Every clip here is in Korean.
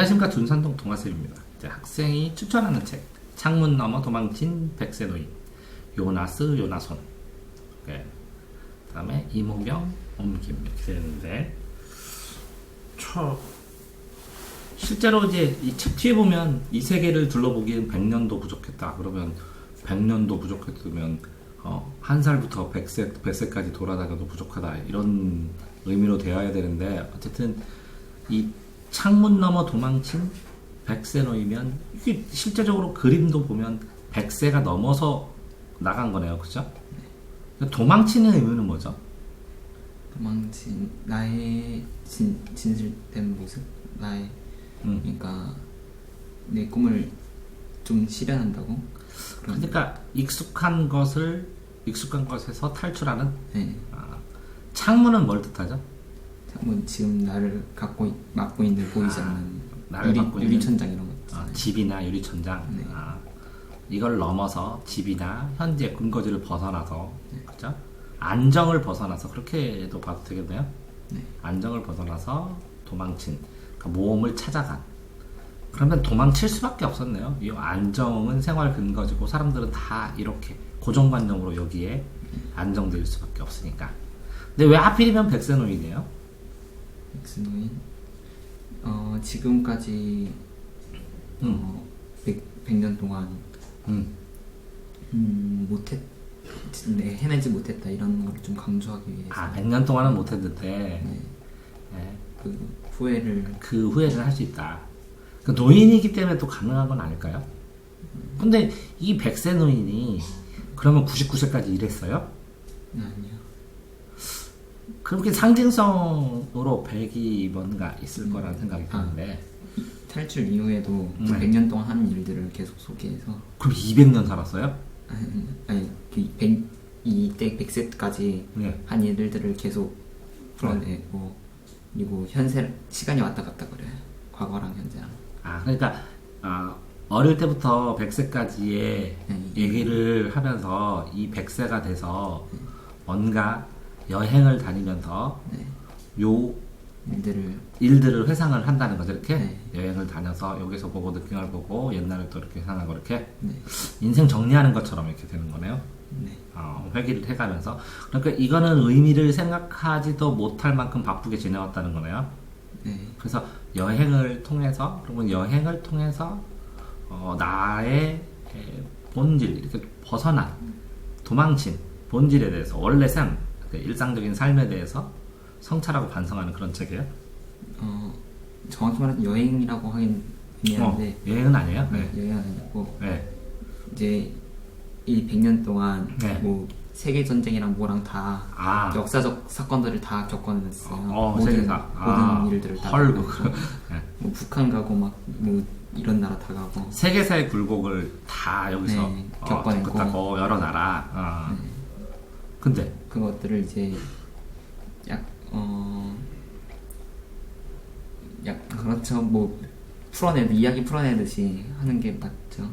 안녕하십니까. 둔산동 동아쌤입니다. 학생이 추천하는 책 창문 너머 도망친 백세 노인 요나스 요나손, 그 다음에 이모경 옮김 이렇게 되는데, 실제로 이제 이 책 뒤에 보면 이 세계를 둘러보기엔 100년도 부족했다. 그러면 100년도 부족했으면 한 살부터 100세까지 돌아다녀도 부족하다, 이런 의미로 되어야 되는데, 어쨌든 이 창문 너머 도망친 백세 노이면 이게 실제적으로 그림도 보면 100세가 넘어서 나간 거네요, 그죠? 도망치는 의미는 뭐죠? 도망친 나의 진실된 모습, 나의 그러니까 내 꿈을 좀 실현한다고. 그러니까 익숙한 것에서 탈출하는. 네. 창문은 뭘 뜻하죠? 창문, 지금 나를 막고 있는 보이지 않는 나를 막고 있는 유리천장 이런 거. 집이나 유리천장. 네. 이걸 넘어서 집이나 현재 근거지를 벗어나서, 그죠? 안정을 벗어나서, 그렇게도 봐도 되겠네요. 네. 안정을 벗어나서 도망친, 그러니까 모험을 찾아간. 그러면 도망칠 수밖에 없었네요. 이 안정은 생활 근거지고 사람들은 다 이렇게 고정관념으로 여기에 안정될 수밖에 없으니까. 근데 왜 하필이면 백세노인이에요? 백세노인? 지금까지 100년 동안 해내지 못했다, 이런 걸 좀 강조하기 위해서. 100년 동안은 못했는데, 네. 네. 그 후회를 할 수 있다. 그 노인이기 때문에 또 가능한 건 아닐까요? 근데 이 백세 노인이 그러면 99세까지 일했어요? 아니요. 그렇게 상징성으로 100이 뭔가 있을 거라는 생각이 드는데, 탈출 이후에도 100년 동안 한 일들을 계속 소개해서. 그럼 200년 살았어요? 아니 이때 100세까지 네. 한 일들을 계속 풀어내고, 그리고 현재 시간이 왔다 갔다 그래요. 과거랑 현재랑. 그러니까 어릴 때부터 100세까지의 얘기를 하면서 이 100세가 돼서 뭔가 여행을 다니면서 요 일들을 회상을 한다는 거죠, 이렇게. 네. 여행을 다녀서 여기서 보고 느낀 걸 보고 옛날에 또 이렇게 회상하고, 이렇게 네. 인생 정리하는 것처럼 이렇게 되는 거네요. 네. 회귀를 해가면서. 그러니까 이거는 의미를 생각하지도 못할 만큼 바쁘게 지내왔다는 거네요. 네. 그래서 여행을 통해서, 그러면 여행을 통해서 나의 본질, 이렇게 벗어난, 도망친 본질에 대해서, 원래 삶, 일상적인 삶에 대해서 성찰하고 반성하는 그런 책이에요? 정확히 말하면 여행이라고 하긴 미안한데. 여행은 아니에요? 네. 여행은 아니고. 네. 이제 이 100년 동안 네. 뭐 세계 전쟁이랑 뭐랑 다 역사적 사건들을 다 겪어냈어요. 모든 일들을 다 겪고. 네. 뭐 북한 가고 막 뭐 이런 나라 다 가고. 세계사의 굴곡을 다 여기서 겪어내고. 여러 나라. 근데 그것들을 이제 그렇죠. 뭐 이야기 풀어내듯이 하는 게 맞죠.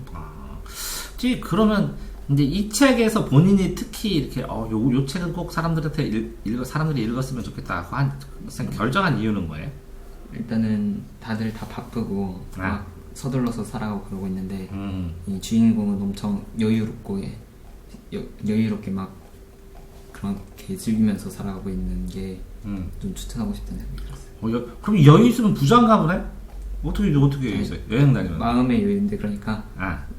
그러면 이제 이 책에서 본인이 특히 이렇게 요 책은 꼭 사람들이 읽었으면 좋겠다 한 결정한 이유는 뭐예요? 일단은 다들 다 바쁘고 막 서둘러서 살아가고 그러고 있는데, 이 주인공은 엄청 여유롭게 막 그렇게 즐기면서 살아가고 있는 게 좀 추천하고 싶다는 생각이 들었어요. 그럼 여유 있으면 부자인가 보네? 어떻게 여유 있어요? 여행 다니면 마음의 여유인데, 그러니까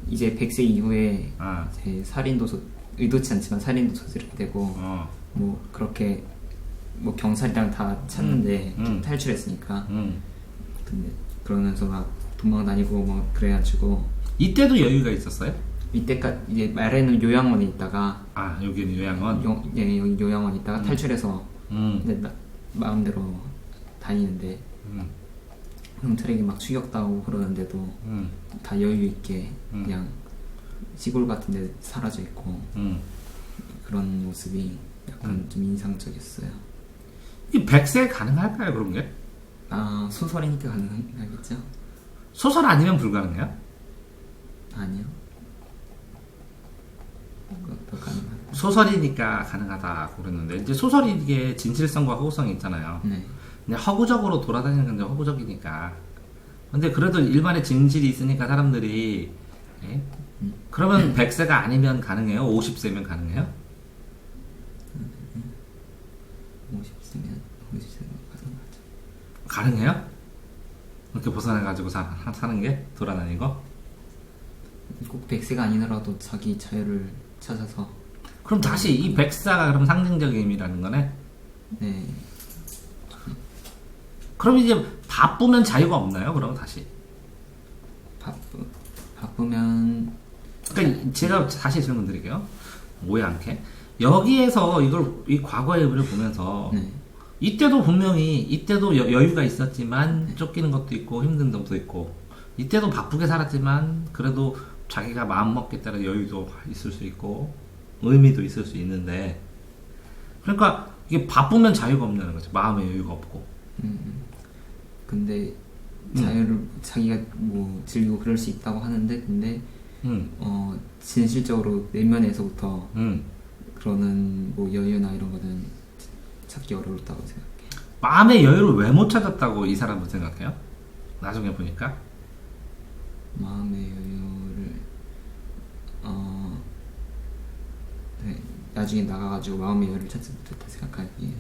이제 100세 이후에 이제 의도치 않지만 살인도 저지르게 되고, 뭐 그렇게 뭐 경찰이랑 다 찾는데 탈출했으니까. 근데 그러면서 막 도망 다니고 뭐 그래가지고. 이때도 여유가 있었어요? 이때까지 이제 말에는 요양원에 있다가. 여기는 요양원? 여기 요양원에 있다가 탈출해서 마음대로 다니는데, 경찰에게 막 추격당하고 그러는데도 다 여유 있게 그냥 시골 같은 데 사라져 있고, 그런 모습이 약간 좀 인상적이었어요. 이 100세 가능할까요, 그런 게? 소설이니까 가능하겠죠? 소설 아니면 불가능해요? 아니요. 그것도 가능하다. 소설이니까 가능하다고 그랬는데, 이제 소설이 이게 진실성과 허구성이 있잖아요. 네. 근데 허구적으로 돌아다니는 건 이제 허구적이니까 근데 그래도 일반의 증질이 있으니까 사람들이 예? 그러면 100세가 아니면 가능해요? 50세면 가능해요? 50세면 가능하죠. 가능해요? 그렇게 벗어나가지고 사는 게? 돌아다니고? 꼭 100세가 아니더라도 자기 자유를 찾아서. 그럼 다시 이 100사가 그럼 상징적인 의미라는 거네? 네. 그럼 이제 바쁘면 자유가 없나요? 그럼 다시? 바쁘면. 그러니까 제가 다시 질문 드릴게요. 오해 않게. 여기에서 이 과거의 의미를 보면서 네. 이때도 분명히 이때도 여유가 있었지만 쫓기는 것도 있고 힘든 점도 있고 이때도 바쁘게 살았지만 그래도 자기가 마음 먹기에 따라 여유도 있을 수 있고 의미도 있을 수 있는데 그러니까 이게 바쁘면 자유가 없냐는 거죠. 마음의 여유가 없고. 근데 자유를 자기가 뭐 즐기고 그럴 수 있다고 하는데 근데 진실적으로 내면에서부터 그러는 뭐 여유나 이런 거는 찾기 어렵다고 생각해요. 마음의 여유를 왜 못 찾았다고 이 사람은 생각해요? 나중에 보니까 마음의 여유를 네, 나중에 나가가지고 마음의 여유를 찾지 못했다 생각하기에.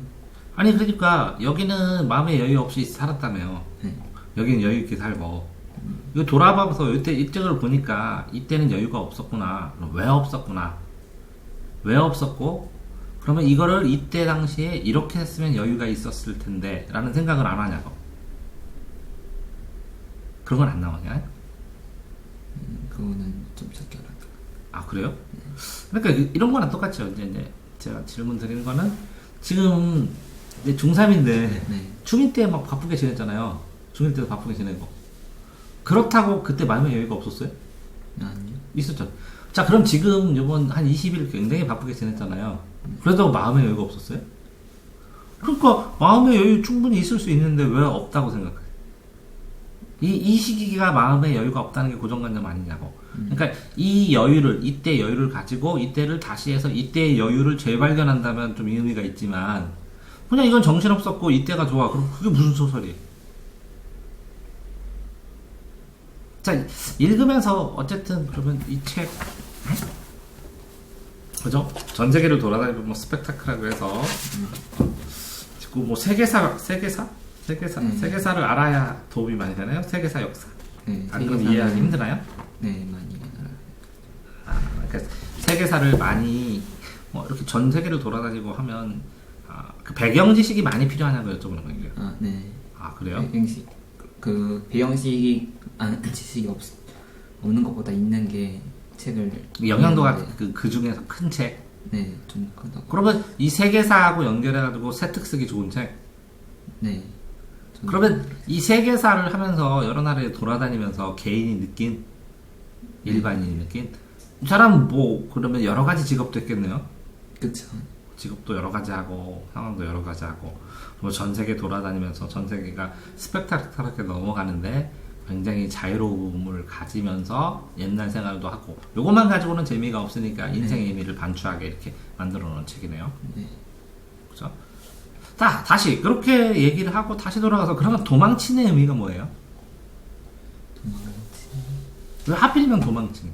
아니 그러니까 여기는 마음의 여유 없이 살았다며요. 네. 여기는 여유 있게 살고 이거 돌아봐서 이때를 보니까 이때는 여유가 없었구나. 왜 없었구나. 왜 없었고 그러면 이거를 이때 당시에 이렇게 했으면 여유가 있었을 텐데 라는 생각을 안 하냐고. 그런 건 안 나오냐? 그거는 좀 찾기 어렵다. 아 그래요? 그러니까 이런 거랑 똑같죠. 이제 제가 질문 드리는 거는 지금 이제 중3인데 네. 중2 때 막 바쁘게 지냈잖아요. 중1 때도 바쁘게 지내고 그렇다고 그때 마음의 여유가 없었어요? 아니요. 있었죠. 자 그럼 지금 이번 한 20일 굉장히 바쁘게 지냈잖아요. 그래도 마음의 여유가 없었어요? 그러니까 마음의 여유 충분히 있을 수 있는데 왜 없다고 생각해요? 이 시기가 마음의 여유가 없다는 게 고정관념 아니냐고. 그러니까 이 여유를 이때 여유를 가지고 이때를 다시 해서 이때의 여유를 재발견한다면 좀 의미가 있지만 그냥 이건 정신없었고 이때가 좋아. 그럼 그게 무슨 소설이에요? 자 읽으면서 어쨌든 그러면 이 책 그죠? 전 세계를 돌아다니고 뭐 스펙타클하고 해서 지금 뭐 세계사를 알아야 도움이 많이 되나요? 세계사 역사. 네, 안 그럼 이해하기 힘드나요? 네, 많이 알아요. 그러니까 세계사를 많이 뭐 이렇게 전 세계를 돌아다니고 하면 그 배경 지식이 많이 필요하냐고 여쭤보는 거예요. 아, 네. 아 그래요? 배경식이 지식이 없는 것보다 있는 게 책을 영향도가 읽는데, 그 중에서 큰 책. 네, 좀 크다고. 그러면 이 세계사하고 연결해가지고 세특 쓰기 좋은 책. 네. 그러면 이 세계사를 하면서 여러 나라에 돌아다니면서 개인이 느낀 일반인이 느낀 이 사람 뭐 그러면 여러 가지 직업도 했겠네요. 그쵸. 직업도 여러 가지 하고 상황도 여러 가지 하고 뭐 전 세계 돌아다니면서 전 세계가 스펙타클하게 넘어가는데 굉장히 자유로움을 가지면서 옛날 생활도 하고 요것만 가지고는 재미가 없으니까 인생의 의미를 반추하게 이렇게 만들어 놓은 책이네요. 네. 그죠? 다시 그렇게 얘기를 하고 다시 돌아가서 그러면 도망치는 의미가 뭐예요? 왜 하필이면 도망치는?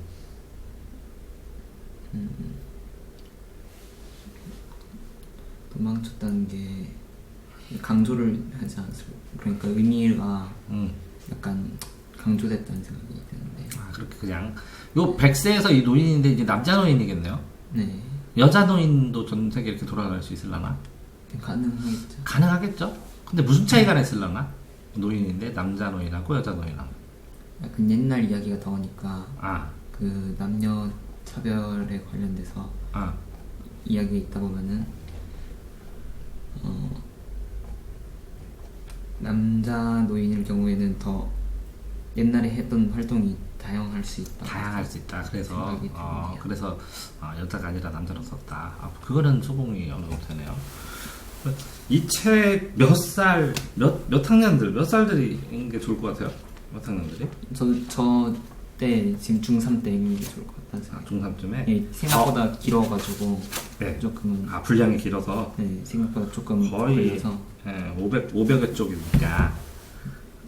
도망쳤다는 게 강조를 하지 않습니까? 그러니까 의미가 약간 강조됐다는 생각이 드는데. 아 그렇게 그냥 요 100세에서 이 노인인데 이제 남자 노인이겠네요. 네. 여자 노인도 전 세계 이렇게 돌아갈 수 있을라나? 가능하겠죠. 가능하겠죠. 근데 무슨 차이가 있을라나? 노인인데 남자 노인하고 여자 노인하고. 약간 옛날 이야기가 나오니까 그 남녀 차별에 관련돼서 이야기 있다 보면은 남자 노인일 경우에는 더 옛날에 했던 활동이 다양할 수 있다. 다양할 수 있다. 그래서 여자가 아니라 남자로 썼다. 그거는 소봉이 어느 정도 되네요. 이 책 몇 학년들 몇 살들이 읽는 게 좋을 것 같아요? 몇 학년들이? 저 때 지금 중3 때 읽는 게 좋을 것 같다는 생각. 중3쯤에? 네, 생각보다 길어가지고 네. 조금은 분량이 길어서 네, 생각보다 조금 거의 걸려서 500여 쪽이니까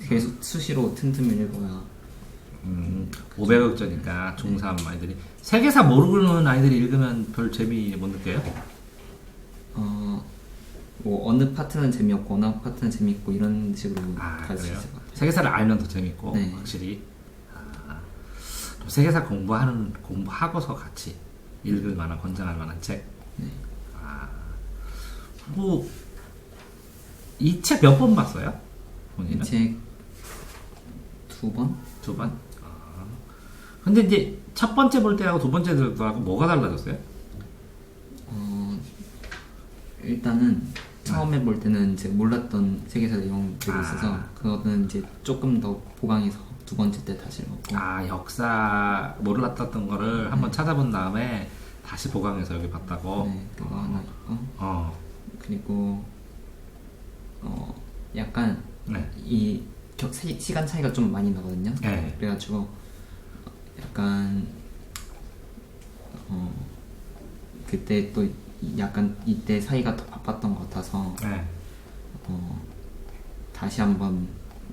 계속 수시로 틈틈이 읽어야. 500억짜리니까 중3 아이들이 세계사 모르는 아이들이 읽으면 별 재미 못 느껴요? 뭐 어느 파트는 재미없고 어느 파트는 재미있고 이런 식으로 갈 수 그래요? 있을 것 같아요. 세계사를 알면 더 재밌고 네. 확실히 또 세계사 공부하고서 같이 읽을 만한 권장할 만한 책. 네. 그리고 이 책 몇 번 봤어요? 본인은? 이 책 2번? 2번? 근데 이제 첫 번째 볼 때하고 두 번째 볼 때하고 뭐가 달라졌어요? 일단은 처음에 볼 때는 제가 몰랐던 세계사 내용들이 있어서 그거는 이제 조금 더 보강해서 두 번째 때 다시 읽었고. 역사 몰랐던 거를 한번 찾아본 다음에 다시 보강해서 여기 봤다고? 네, 그거 하나 있고. 그리고 약간 네. 이 시간 차이가 좀 많이 나거든요. 네. 그래가지고 약간 그때 또 약간 이때 사이가 더 바빴던 것 같아서 네. 다시 한번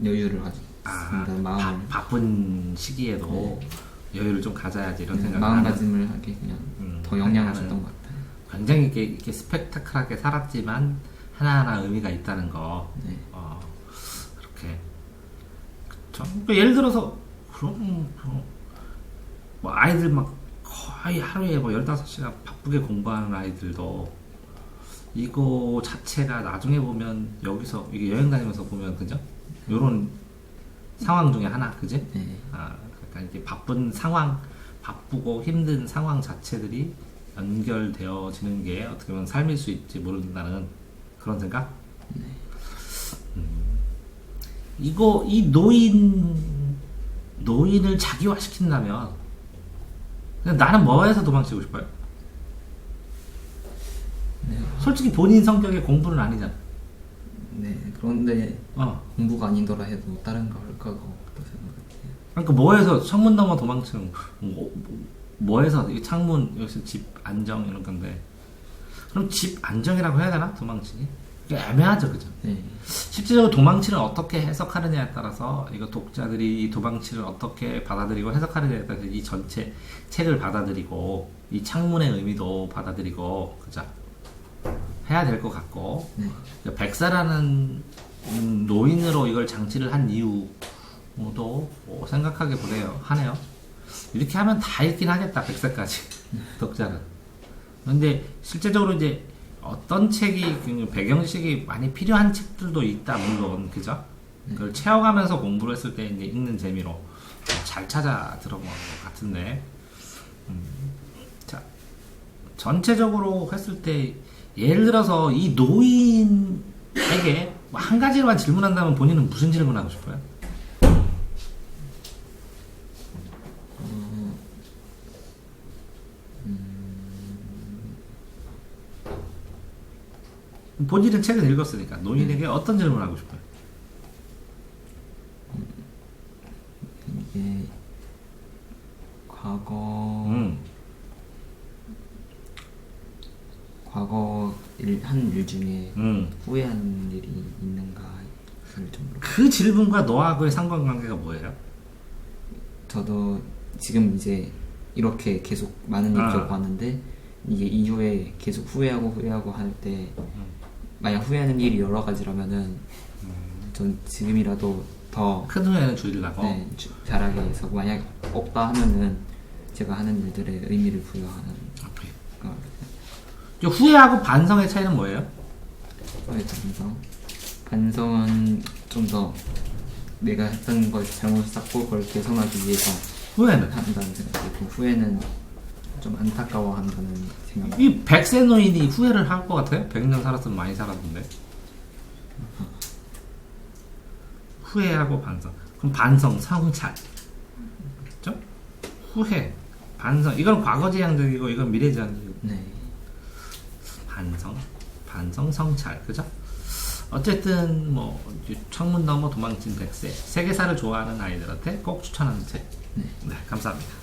여유를 가졌습니다. 마음을. 바쁜 시기에도 여유를 좀 가져야지 이런 생각을 마음가짐을 하게 그냥 더 영향을 줬던 것 같아요. 굉장히 이렇게 스펙타클하게 살았지만 하나하나 의미가 있다는 거. 네. 그렇게. 그쵸? 그러니까 예를 들어서 그럼 뭐 아이들 막 거의 하루에 뭐 15시간 바쁘게 공부하는 아이들도 이거 자체가 나중에 보면 여기서 이게 여행 다니면서 보면 그죠? 요런 상황 중에 하나, 그지? 네. 그러니까 이게 바쁜 상황, 바쁘고 힘든 상황 자체들이 연결되어지는 게 어떻게 보면 삶일 수 있지 모른다는 그런 생각? 네. 이 노인을 자기화시킨다면 그냥 나는 뭐해서 도망치고 싶어요? 네. 솔직히 본인 성격의 공부는 아니잖아. 네. 그런데 공부가 아니더라 해도 다른 거 할 거가 없다고 생각해요. 그러니까 뭐해서 창문 넘어 도망치는 뭐해서 이 창문 여기서 집 안정 이런 건데 그럼 집 안정이라고 해야 되나? 도망치기? 애매하죠, 그죠? 네. 실제적으로 도망치를 어떻게 해석하느냐에 따라서 이거 독자들이 이 도망치를 어떻게 받아들이고 해석하느냐에 따라서 이 전체 책을 받아들이고 이 창문의 의미도 받아들이고 그죠? 해야 될 것 같고 네. 백사라는 노인으로 이걸 장치를 한 이유도 생각하게 하네요. 이렇게 하면 다 읽긴 하겠다, 100세까지 독자는. 근데 실제적으로 이제 어떤 책이 배경지식이 많이 필요한 책들도 있다, 물론 그죠? 그걸 채워가면서 공부를 했을 때 이제 읽는 재미로 잘 찾아 들어본 것 같은데, 자 전체적으로 했을 때 예를 들어서 이 노인에게 한 가지로만 질문한다면 본인은 무슨 질문하고 싶어요? 본인은 책을 읽었으니까 노인에게 어떤 질문을 하고 싶어요? 이게 과거 한 일 중에 후회하는 일이 있는가를 좀 물어봐요. 그 질문과 너하고의 상관관계가 뭐예요? 저도 지금 이제 이렇게 계속 많은 일 겪어왔는데 이게 이후에 계속 후회하고 할 때 만약 후회하는 일이 여러 가지라면은 전 지금이라도 더 큰 후회는 줄이려고? 네, 잘하게 해서 만약 없다 하면은 제가 하는 일들의 의미를 부여하는. 오케이. 거. 후회하고 반성의 차이는 뭐예요? 반성은 좀 더 내가 했던 걸 잘못했고 그걸 개선하기 위해서 후회는? 한다는 생각이고 후회는 좀 안타까워한다는 생각. 이 100세 노인이 후회를 할 것 같아요? 100년 살았으면 많이 살았는데. 후회하고 반성. 그럼 반성, 성찰. 그렇죠? 후회, 반성. 이건 과거지향적이고 이건 미래지향적이고. 네. 반성, 성찰. 그죠? 어쨌든 뭐 창문 넘어 도망친 100세. 세계사를 좋아하는 아이들한테 꼭 추천하는 책. 네. 네, 감사합니다.